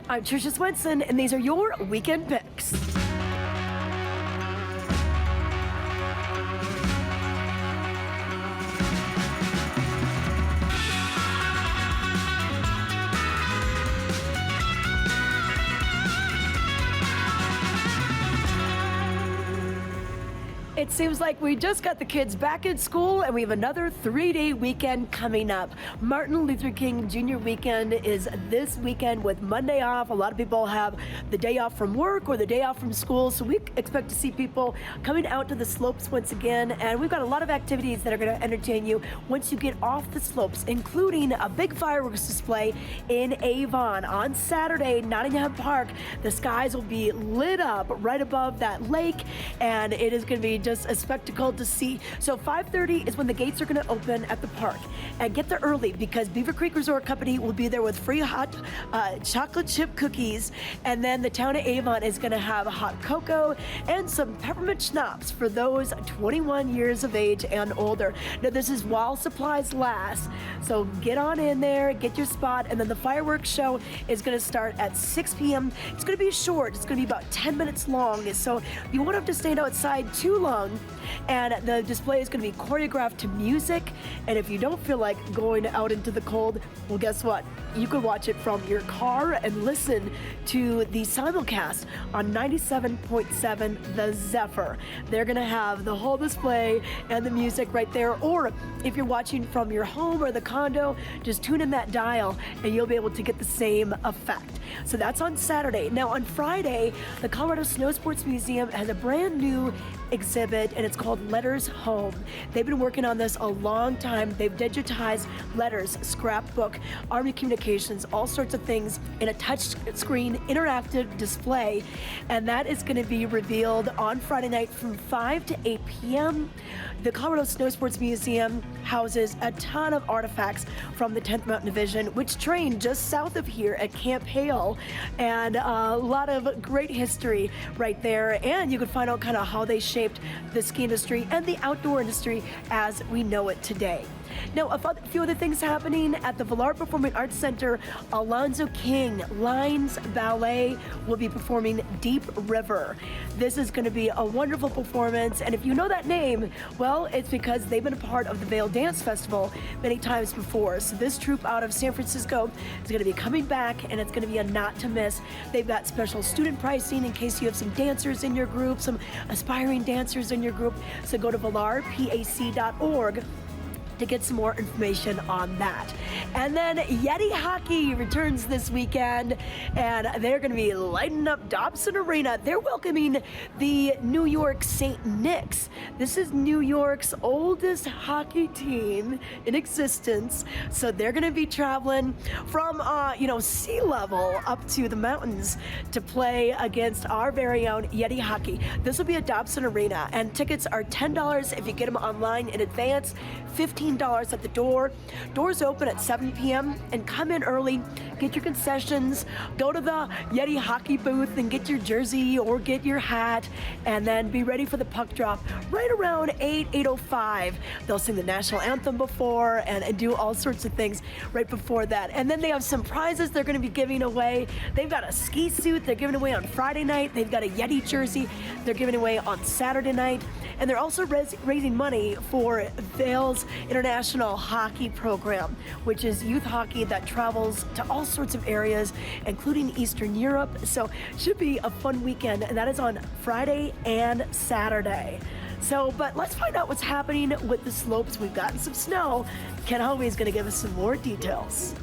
I'm Tricia Swenson, and these are your weekend picks. It seems like we just got the kids back in school and we have another 3-day weekend coming up. Martin Luther King Jr. weekend is this weekend with Monday off. A lot of people have the day off from work or the day off from school, so we expect to see people coming out to the slopes once again, and we've got a lot of activities that are going to entertain you once you get off the slopes, including a big fireworks display in Avon. On Saturday, Nottingham Park, the skies will be lit up right above that lake, and it is going to be just a spectacle to see. So 5:30 is when the gates are going to open at the park. And get there early because Beaver Creek Resort Company will be there with free hot chocolate chip cookies. And then the town of Avon is going to have hot cocoa and some peppermint schnapps for those 21 years of age and older. Now, this is while supplies last. So get on in there, get your spot, and then the fireworks show is going to start at 6 p.m. It's going to be short. It's going to be about 10 minutes long. So you won't have to stand outside too long. And the display is going to be choreographed to music. And if you don't feel like going out into the cold, well, guess what? You can watch it from your car and listen to the simulcast on 97.7 The Zephyr. They're going to have the whole display and the music right there. Or if you're watching from your home or the condo, just tune in that dial and you'll be able to get the same effect. So that's on Saturday. Now on Friday, the Colorado Snow Sports Museum has a brand new exhibit, and it's called Letters Home. They've been working on this a long time. They've digitized letters, scrapbook, Army communications, all sorts of things in a touch screen interactive display, and that is going to be revealed on Friday night from 5 to 8 p.m. The Colorado Snow Sports Museum houses a ton of artifacts from the 10th Mountain Division, which trained just south of here at Camp Hale, and a lot of great history right there, and you can find out kind of how they shaped the ski industry and the outdoor industry as we know it today. Now, a few other things happening at the Vail Performing Arts Center. Alonzo King Lines Ballet will be performing Deep River. This is going to be a wonderful performance, and if you know that name, well, it's because they've been a part of the Vail Dance Festival many times before. So this troupe out of San Francisco is going to be coming back, and it's going to be a not to miss. They've got special student pricing in case you have some dancers in your group, some aspiring dancers in your group. So go to valarpac.org to get some more information on that. And then Yeti Hockey returns this weekend, and they're going to be lighting up Dobson Arena. They're welcoming the New York St. Nick's. This is New York's oldest hockey team in existence. So they're going to be traveling from, sea level up to the mountains to play against our very own Yeti Hockey. This will be at Dobson Arena, and tickets are $10 if you get them online in advance, $15 at the door. Doors open at 7 p.m. and come in early, get your concessions, go to the Yeti Hockey booth and get your jersey or get your hat, and then be ready for the puck drop right around 8:05. They'll sing the national anthem before and do all sorts of things right before that. And then they have some prizes they're going to be giving away. They've got a ski suit they're giving away on Friday night. They've got a Yeti jersey they're giving away on Saturday night. And they're also raising money for Vail's International Hockey Program, which is youth hockey that travels to all sorts of areas, including Eastern Europe. So it should be a fun weekend, and that is on Friday and Saturday. So, but let's find out what's happening with the slopes. We've gotten some snow. Ken Hovey is going to give us some more details.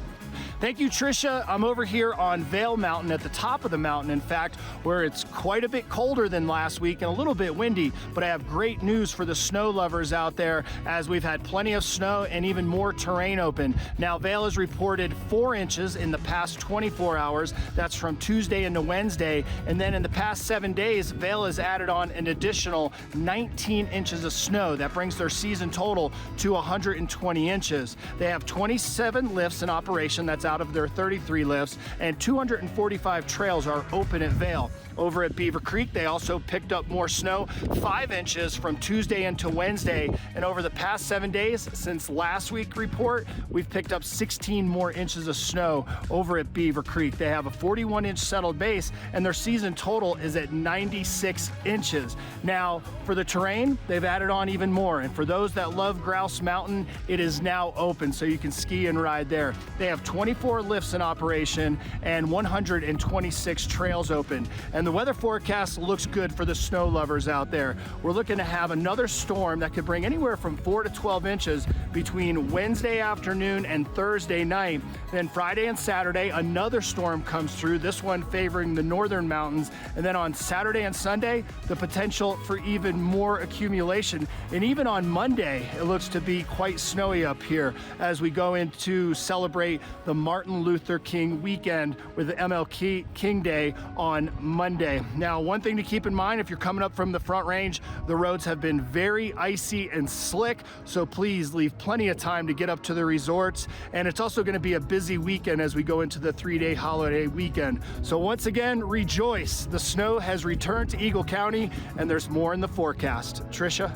Thank you, Tricia. I'm over here on Vail Mountain, at the top of the mountain, in fact, where it's quite a bit colder than last week and a little bit windy, but I have great news for the snow lovers out there, as we've had plenty of snow and even more terrain open. Now, Vail has reported 4 inches in the past 24 hours. That's from Tuesday into Wednesday. And then in the past 7 days, Vail has added on an additional 19 inches of snow. That brings their season total to 120 inches. They have 27 lifts in operation. That's out of their 33 lifts, and 245 trails are open at Vail. Over at Beaver Creek, they also picked up more snow, 5 inches from Tuesday into Wednesday. And over the past 7 days, since last week's report, we've picked up 16 more inches of snow over at Beaver Creek. They have a 41-inch settled base, and their season total is at 96 inches. Now, for the terrain, they've added on even more. And for those that love Grouse Mountain, it is now open, so you can ski and ride there. They have 24 lifts in operation and 126 trails open. And the weather forecast looks good for the snow lovers out there. We're looking to have another storm that could bring anywhere from 4 to 12 inches between Wednesday afternoon and Thursday night. Then Friday and Saturday, another storm comes through, this one favoring the northern mountains. And then on Saturday and Sunday, the potential for even more accumulation. And even on Monday, it looks to be quite snowy up here as we go in to celebrate the Martin Luther King weekend with the MLK King Day on Monday. Now, one thing to keep in mind, if you're coming up from the Front Range, the roads have been very icy and slick, so please leave plenty of time to get up to the resorts. And it's also going to be a busy weekend as we go into the 3-day holiday weekend. So once again, rejoice. The snow has returned to Eagle County, and there's more in the forecast. Tricia?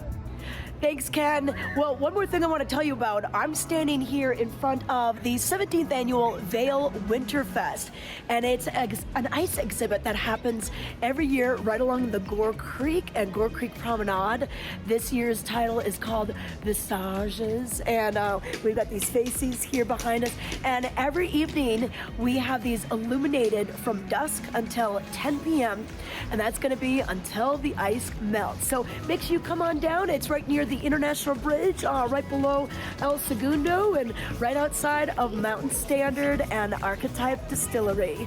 Thanks, Ken. Well, one more thing I want to tell you about. I'm standing here in front of the 17th annual Vail Winterfest, and it's an ice exhibit that happens every year right along the Gore Creek and Gore Creek Promenade. This year's title is called Visages, and we've got these faces here behind us, and every evening we have these illuminated from dusk until 10 p.m., and that's going to be until the ice melts. So make sure you come on down. It's right near the International Bridge, right below El Segundo and right outside of Mountain Standard and Archetype Distillery.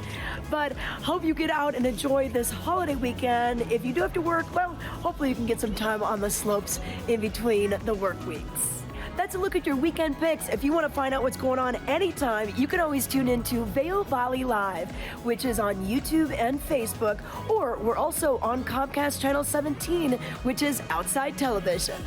But hope you get out and enjoy this holiday weekend. If you do have to work, well, hopefully you can get some time on the slopes in between the work weeks. That's a look at your weekend picks. If you want to find out what's going on anytime, you can always tune into Vail Valley Live, which is on YouTube and Facebook, or we're also on Comcast Channel 17, which is Outside Television.